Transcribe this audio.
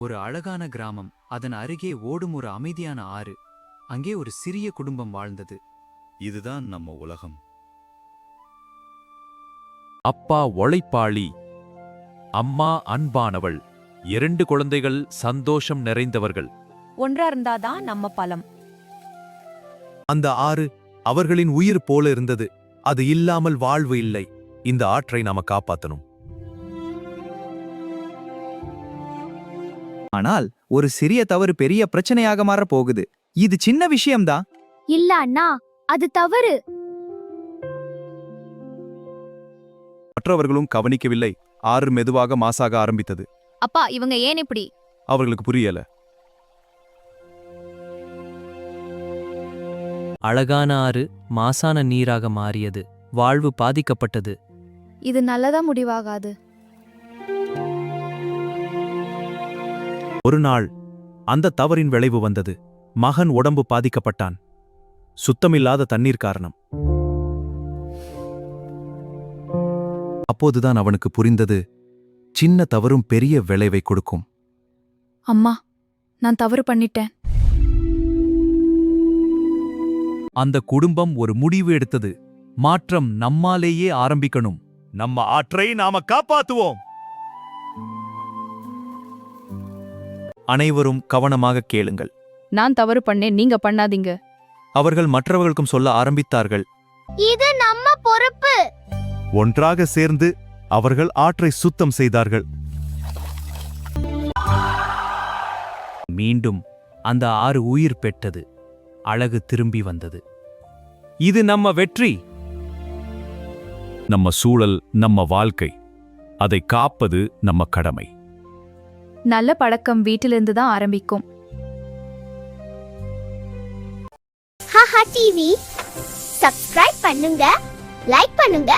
ஒரு அழகான கிராமம், அதன் அருகே ஓடும் ஒரு அமைதியான ஆறு. அங்கே ஒரு சிறிய குடும்பம் வாழ்ந்தது. இதுதான் நம்ம உலகம். அப்பா உழைப்பாளி, அம்மா அன்பானவள். 2 குழந்தைகள் சந்தோஷம் நிறைந்தவர்கள். ஒன்றா இருந்தாதான் நம்ம பலம். அந்த ஆறு அவர்களின் உயிர் போல இருந்தது. அது இல்லாமல் வாழ்வு இல்லை. இந்த ஆற்றை நாம காப்பாத்தணும். ஆனால் ஒரு சிறிய தவறு பெரிய பிரச்சனையாக மாறப் போகுது. இது சின்ன விஷயம்தான். இல்ல அண்ணா, அது தவறு. மற்றவர்களும் கவனிக்கவில்லை. ஆறு மெதுவாக மாசாக ஆரம்பித்தது. அப்பா, இவங்க ஏன் இப்படி? அவர்களுக்கு புரியல. அழகான ஆறு மாசான நீராக மாறியது. வாழ்வு பாதிக்கப்பட்டது. இது நல்லதா முடிவாகாது. ஒரு நாள் அந்த தவறின் விளைவு வந்தது. மகன் உடம்பு பாதிக்கப்பட்டான். சுத்தமில்லாத தண்ணீர் காரணம். அப்போதுதான் அவனுக்கு புரிந்தது, சின்ன தவறும் பெரிய விளைவை கொடுக்கும். அம்மா, நான் தவறு பண்ணிட்டேன். அந்த குடும்பம் ஒரு முடிவு எடுத்தது. மாற்றம் நம்மாலேயே ஆரம்பிக்கணும். நம்ம ஆற்றை நாம காப்பாத்துவோம். அனைவரும் கவனமாக கேளுங்கள். நான் தவறு பண்ணேன், நீங்க பண்ணாதீங்க. அவர்கள் மற்றவர்களுக்கும் சொல்ல ஆரம்பித்தார்கள். இது நம்ம பொறுப்பு. ஒன்றாக சேர்ந்து அவர்கள் ஆற்றை சுத்தம் செய்தார்கள். மீண்டும் அந்த ஆறு உயிர் பெற்றது. அழகு திரும்பி வந்தது. இது நம்ம வெற்றி. நம்ம சூழல், நம்ம வாழ்க்கை. அதை காப்பது நம்ம கடமை. நல்ல பழக்கம் வீட்டிலிருந்து தான் ஆரம்பிக்கும். ஹஹா டிவி சப்ஸ்கிரைப் பண்ணுங்க, லைக் பண்ணுங்க.